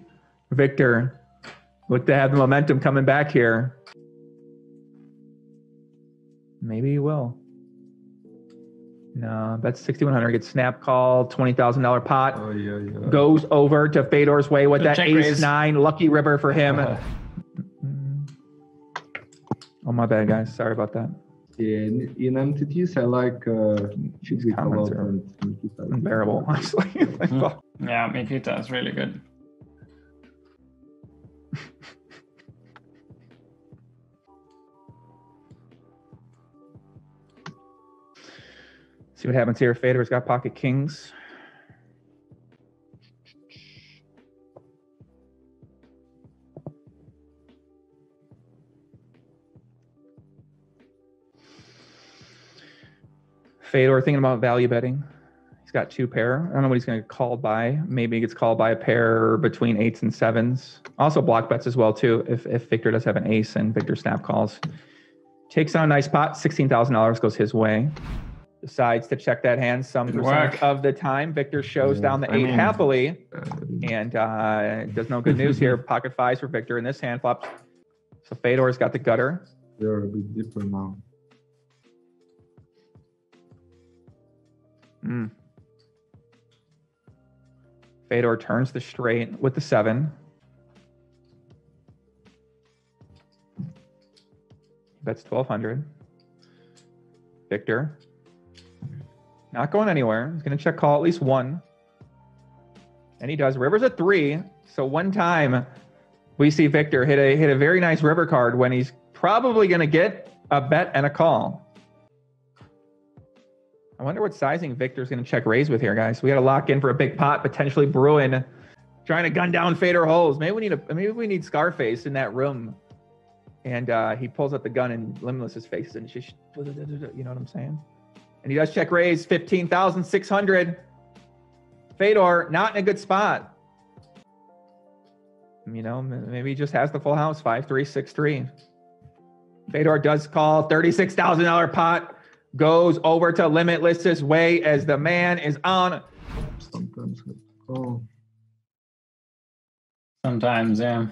Victor, look to have the momentum coming back here. Maybe he will. No, that's 6,100. Gets snap call, $20,000 pot. Oh, yeah. Goes over to Fedor's way with that ace raise. 9. Lucky river for him. Oh, my bad, guys. Sorry about that. Yeah, in MTTs, I like Chidwick a lot. Unbearable, honestly. Yeah, Mikita is really good. See what happens here. Fedor's got pocket kings. Fedor thinking about value betting. He's got 2 pair. I don't know what he's going to call by. Maybe he gets called by a pair between 8s and 7s. Also block bets as well too. If Victor does have an ace and Victor snap calls, takes on a nice pot. $16,000 goes his way. Decides to check that hand some percent of the time. Victor shows down the 8 happily, and does no good news here. Pocket 5s for Victor in this hand flop. So Fedor's got the gutter. They're a bit deeper now. Fedor turns the straight with the 7. Bets 1,200. Victor not going anywhere. He's going to check call at least 1. And he does. River's a 3. So one time we see Victor hit a very nice river card when he's probably going to get a bet and a call. I wonder what sizing Victor's going to check raise with here, guys. We got to lock in for a big pot, potentially Bruin trying to gun down Fader holes. Maybe we need Scarface in that room, and he pulls out the gun in Limitless's face and just, you know what I'm saying? And he does check raise 15,600. Fedor not in a good spot. You know, maybe he just has the full house 5-3, 6-3. Fedor does call. $36,000 pot goes over to Limitless's way as the man is on. Sometimes. Oh. Sometimes, yeah.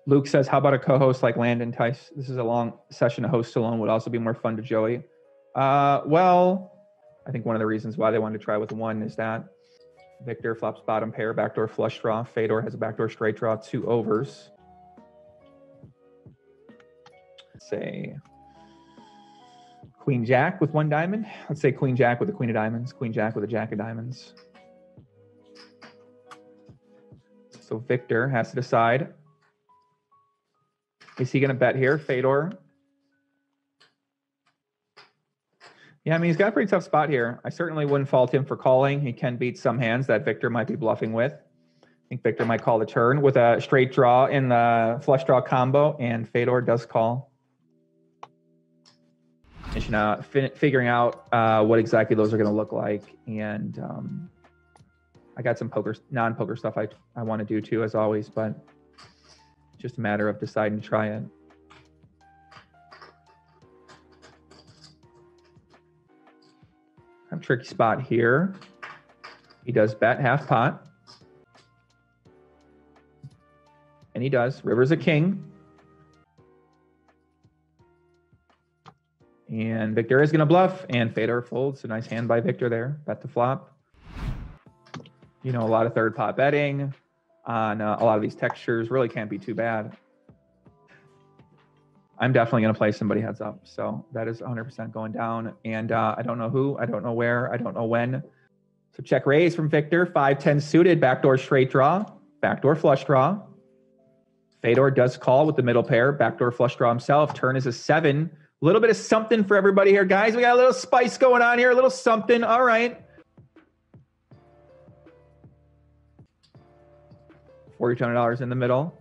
Luke says, how about a co-host like Landon Tice? This is a long session to host alone. Would also be more fun to Joey. Well, I think one of the reasons why they wanted to try with one is that Victor flops bottom pair, backdoor flush draw. Fedor has a backdoor straight draw, 2 overs. Say Queen Jack with 1 diamond. Let's say Queen Jack with a Queen of diamonds, Queen Jack with a Jack of diamonds. So Victor has to decide. Is he going to bet here, Fedor? Yeah, I mean, he's got a pretty tough spot here. I certainly wouldn't fault him for calling. He can beat some hands that Victor might be bluffing with. I think Victor might call the turn with a straight draw in the flush draw combo, and Fedor does call. And figuring out what exactly those are going to look like. And I got some non-poker stuff I want to do too, as always, but it's just a matter of deciding to try it. I'm tricky spot here. He does bet half pot. And he does. River's a king. And Victor is going to bluff, and Fedor folds. A nice hand by Victor there. Bet the flop. You know, a lot of third pot betting on a lot of these textures really can't be too bad. I'm definitely going to play somebody heads up. So that is 100% going down. And I don't know who, I don't know where, I don't know when. So check raise from Victor. 5-10 suited, backdoor straight draw, backdoor flush draw. Fedor does call with the middle pair, backdoor flush draw himself. Turn is a 7. A little bit of something for everybody here, guys. We got a little spice going on here, a little something. All right. $4,200 in the middle.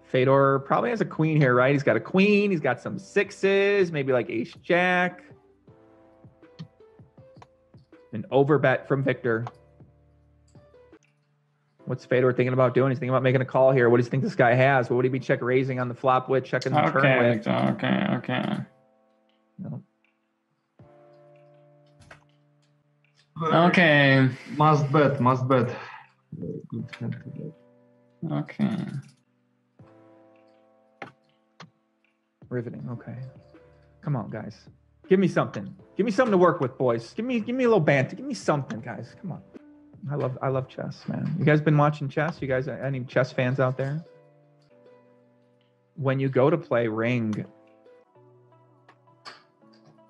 Fedor probably has a queen here, right? He's got a queen. He's got some 6s, maybe like ace jack. An overbet from Victor. What's Fedor thinking about doing? He's thinking about making a call here. What does he think this guy has? What would he be check raising on the flop with, checking the turn with? Okay. No. Okay. Must bet. Good hand to bet. Okay. Riveting. Okay. Come on, guys. Give me something. Give me something to work with, boys. Give me a little banter. Give me something, guys. Come on. I love chess, man. You guys been watching chess? You guys, any chess fans out there? When you go to play Ring,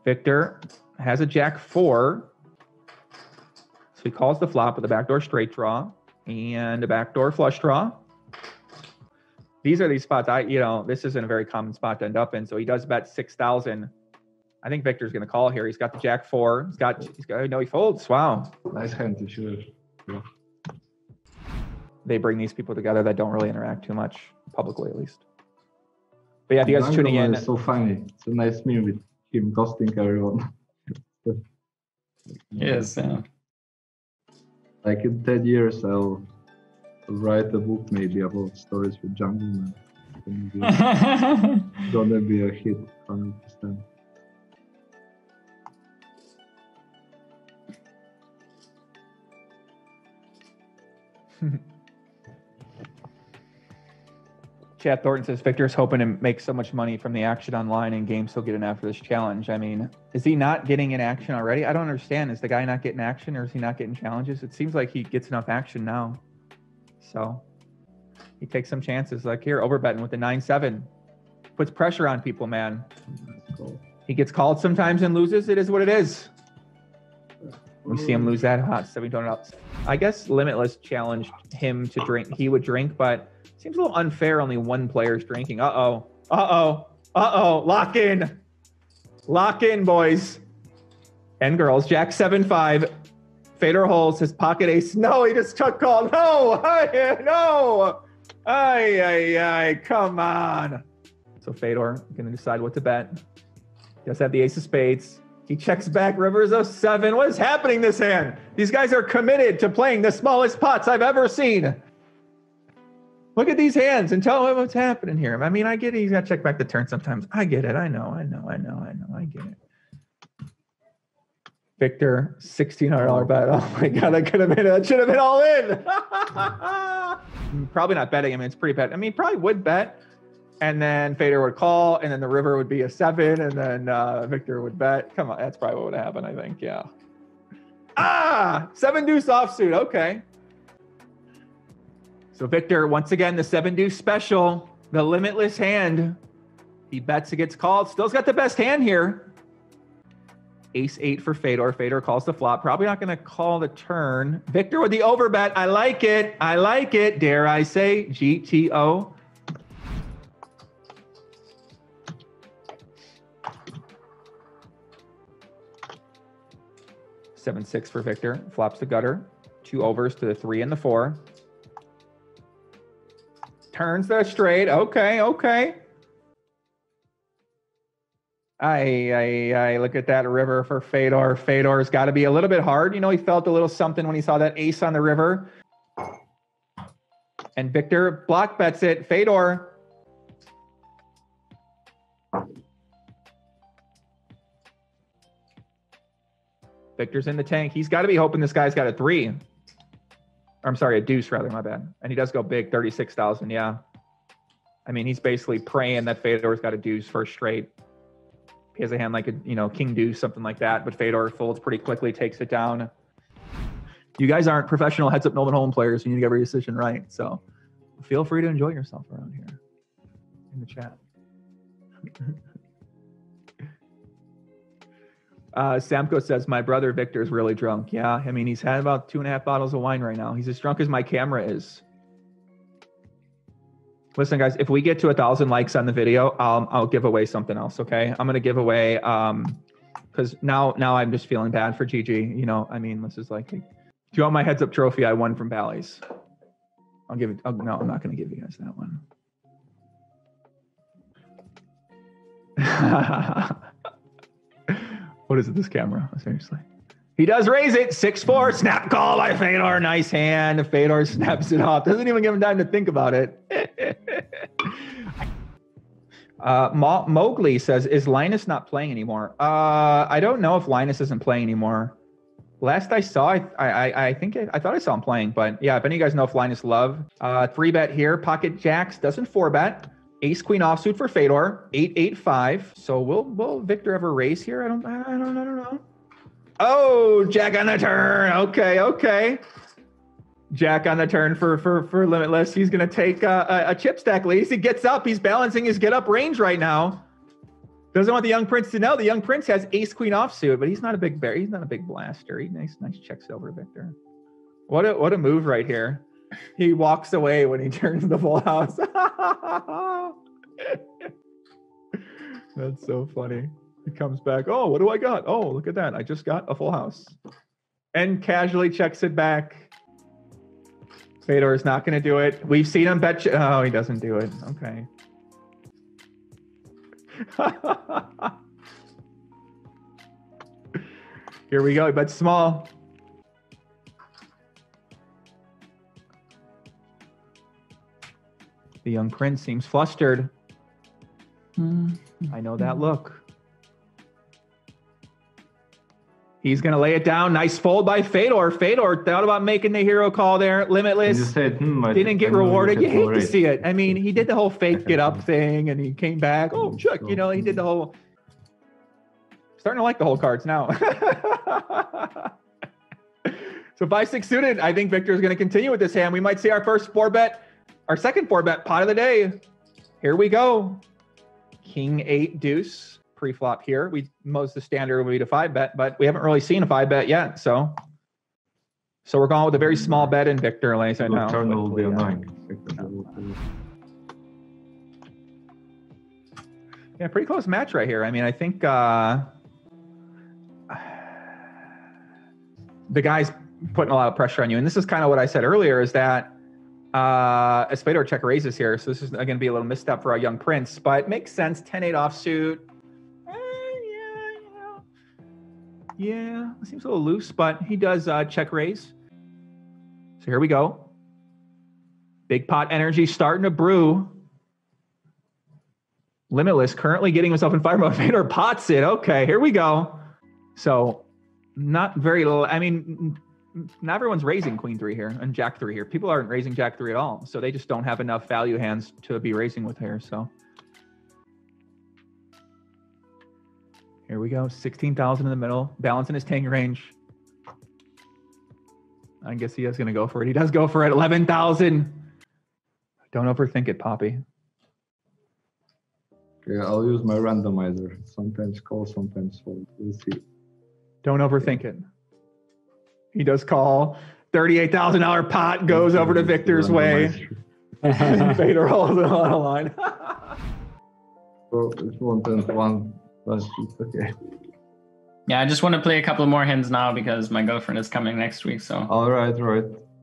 Victor has a Jack 4. So he calls the flop with a backdoor straight draw and a backdoor flush draw. These are these spots this isn't a very common spot to end up in. So he does bet 6,000. I think Victor's going to call here. He's got the Jack 4. He's got no, he folds. Wow. Nice hand to shoot. Yeah. They bring these people together that don't really interact too much, publicly at least. But yeah, if you guys are tuning in. It's so funny. It's a nice meme with him ghosting everyone. Yes. Like in 10 years, I'll write a book maybe about stories with Jungle Man. Gonna be a hit, 100%. Chad Thornton says Victor's hoping to make so much money from the action online and games he'll get in after this challenge. I mean, is he not getting in action already? I don't understand. Is the guy not getting action, or is he not getting challenges? It seems like he gets enough action now. So he takes some chances. Like here, overbetting with the 9-7. Puts pressure on people, man. He gets called sometimes and loses. It is what it is. We see him lose that hot $700. I guess Limitless challenged him to drink. He would drink, but it seems a little unfair. Only one player's drinking. Uh-oh. Uh-oh. Uh-oh. Lock in. Lock in, boys and girls. Jack 7-5. Fedor holds his pocket ace. No, he just took call. No. No. Ay. Come on. So Fedor going to decide what to bet. Does have the ace of spades. He checks back rivers of 7. What is happening this hand? These guys are committed to playing the smallest pots I've ever seen. Look at these hands and tell him what's happening here. I mean, I get it. He's got to check back the turn sometimes. I get it. I know. I get it. Victor, $1,600 bet. Oh my God, that should have been all in. Probably not betting. I mean, it's pretty bad. I mean, probably would bet. And then Fedor would call, and then the river would be a 7, and then Victor would bet. Come on, that's probably what would happen, I think, yeah. 7 deuce offsuit, okay. So Victor, once again, the 7 deuce special, the limitless hand. He bets, it gets called. Still's got the best hand here. Ace 8 for Fedor. Fedor calls the flop. Probably not going to call the turn. Victor with the overbet. I like it. Dare I say, GTO. 7-6 for Victor. Flops the gutter. 2 overs to the 3 and the 4. Turns the straight. Okay. I look at that river for Fedor. Fedor's got to be a little bit hard. You know, he felt a little something when he saw that ace on the river. And Victor block bets it. Fedor. Victor's in the tank. He's got to be hoping this guy's got a 3. Or I'm sorry, a deuce rather, my bad. And he does go big, 36,000, yeah. I mean, he's basically praying that Fedor's got a deuce first straight. He has a hand like a, king deuce, something like that. But Fedor folds pretty quickly, takes it down. You guys aren't professional heads-up Melvin Holm players. You need to get every decision right. So feel free to enjoy yourself around here in the chat. Samko says, my brother Victor's really drunk. Yeah, I mean, he's had about 2.5 bottles of wine right now. He's as drunk as my camera is. Listen, guys, if we get to 1,000 likes on the video, I'll give away something else, okay? I'm going to give away, because now I'm just feeling bad for Gigi. I mean, this is like, do you want my heads-up trophy I won from Bally's? I'll give it, no, I'm not going to give you guys that one. What is it, this camera? Seriously. He does raise it. 6-4. Snap call by Fedor. Nice hand. Fedor snaps it off. Doesn't even give him time to think about it. Mowgli says, is Linus not playing anymore? I don't know if Linus isn't playing anymore. Last I saw, I thought I saw him playing. But yeah, if any of you guys know if Linus Love. 3-bet here. Pocket jacks. Doesn't 4-bet. Ace queen offsuit for Fedor. 8-8-5. So will Victor ever raise here? I don't know. Oh, jack on the turn. Okay. Jack on the turn for limitless. He's gonna take a chip stack lead. He gets up. He's balancing his get up range right now. Doesn't want the young prince to know. The young prince has ace queen offsuit, but he's not a big bear. He's not a big blaster. Nice checks over Victor. What a move right here. He walks away when he turns the full house. That's so funny. He comes back. Oh, what do I got? Oh, look at that. I just got a full house. And casually checks it back. Fedor is not going to do it. We've seen him bet. Oh, he doesn't do it. Okay. Here we go. He bets small. The young prince seems flustered. I know that look. He's going to lay it down. Nice fold by Fedor. Fedor thought about making the hero call there. Limitless. You said, didn't get rewarded. You hate to see it. I mean, he did the whole fake get up thing, and he came back. Oh, check. He did the whole... Starting to like the whole cards now. So 5-6 suited. I think Victor is going to continue with this hand. We might see our first 4-bet, our second 4-bet pot of the day. Here we go. King 8 deuce. Pre-flop here. Most of the standard would be to 5-bet, but we haven't really seen a 5-bet yet. So we're going with a very small bet in Victor lays right now. Turn will be annoying. Yeah, pretty close match right here. I mean, I think the guy's putting a lot of pressure on you. And this is kind of what I said earlier, is that as Fedor check raises here, so this is going to be a little misstep for our young prince, but makes sense. 10-8 offsuit. Yeah, it seems a little loose, but he does check raise. So here we go. Big pot energy starting to brew. Limitless currently getting himself in fire mode. Fedor pots it. Okay, here we go. So not very, I mean, not everyone's raising queen 3 here and jack 3 here. People aren't raising jack 3 at all. So they just don't have enough value hands to be raising with here. So here we go. 16,000 in the middle, balancing his tank range. I guess he is going to go for it. He does go for it. 11,000. Don't overthink it, Poppy. Okay, I'll use my randomizer. Sometimes call, sometimes fold. We'll see. Don't overthink it. He does call. $38,000 pot goes over to Victor's way. Fedor rolls it on the line. So it's 1-10-1. It's okay. Yeah, I just want to play a couple more hands now because my girlfriend is coming next week. So All right.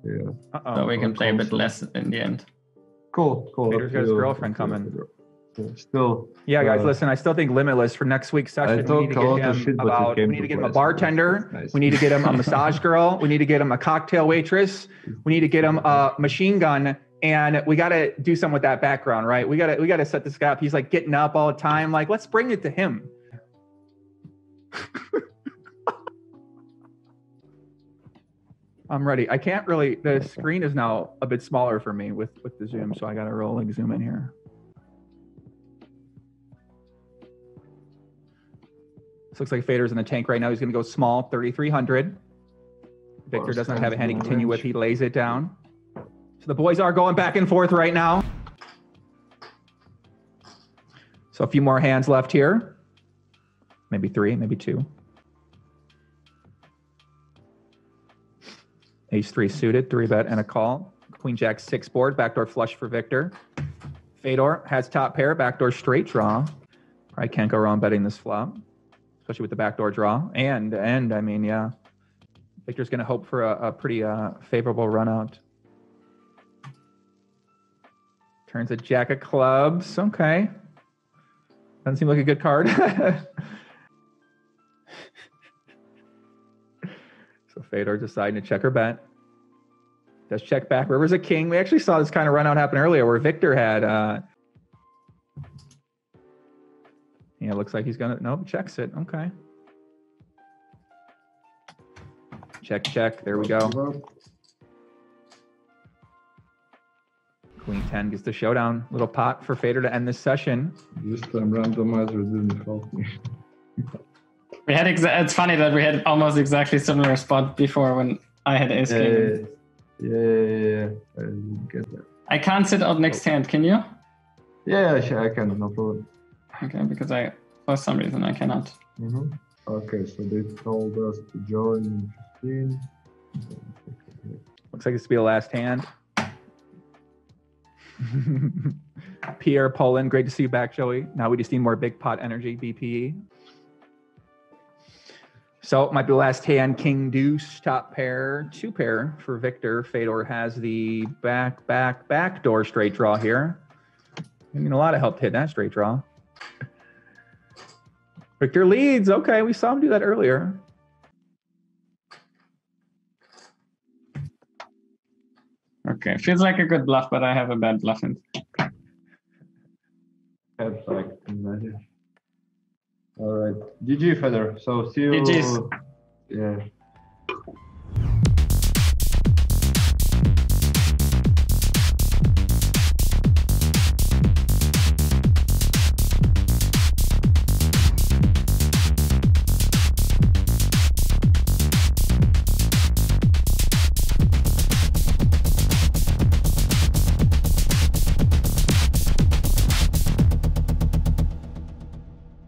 Yeah. so we can play a bit less in the end. Cool. Fedor's got his girlfriend coming. Still. Yeah, guys, listen, I still think Limitless for next week's session. We need to get him a bartender. Nice. We need to get him a massage girl. We need to get him a cocktail waitress. We need to get him a machine gun. And we got to do something with that background, right? We got to set this guy up. He's like getting up all the time. Like, let's bring it to him. I'm ready. I can't really, the screen is now a bit smaller for me with the zoom. So I got to rolling zoom in here. This looks like Fedor's in the tank right now. He's going to go small, 3,300. Victor does not have a hand to continue with. He lays it down. So the boys are going back and forth right now. So a few more hands left here. Maybe 3, maybe 2. Ace 3 suited, 3-bet and a call. Queen Jack 6 board, backdoor flush for Victor. Fedor has top pair, backdoor straight draw. Probably can't go wrong betting this flop, especially with the backdoor draw. And I mean, yeah, Victor's going to hope for a pretty favorable run out. Turns a jack of clubs. Okay. Doesn't seem like a good card. So Fedor deciding to check or bet. Does check back. River's a king. We actually saw this kind of run out happen earlier where Victor had... yeah, looks like he's gonna, nope, checks it. Okay. Check. There we go. Queen 10 gets the showdown. Little pot for Fedor to end this session. This time randomizer didn't help me. We had it's funny that we had almost exactly similar spot before when I had ace king. Yeah. I didn't get that. I can't sit out next hand. Can you? Yeah, sure, I can. No problem. Okay, because for some reason I cannot. Okay, so they told us to join 15. Looks like it's to be the last hand. Pierre, Poland, great to see you back, Joey. Now we just need more big pot energy, BPE. So it might be the last hand, king deuce, top pair, 2 pair for Victor. Fedor has the backdoor straight draw here. I mean, a lot of help to hit that straight draw. Victor leads. Okay, we saw him do that earlier. Okay, feels like a good bluff, but I have a bad bluff in. All right, GG Fedor. So see you. GG's. Yeah.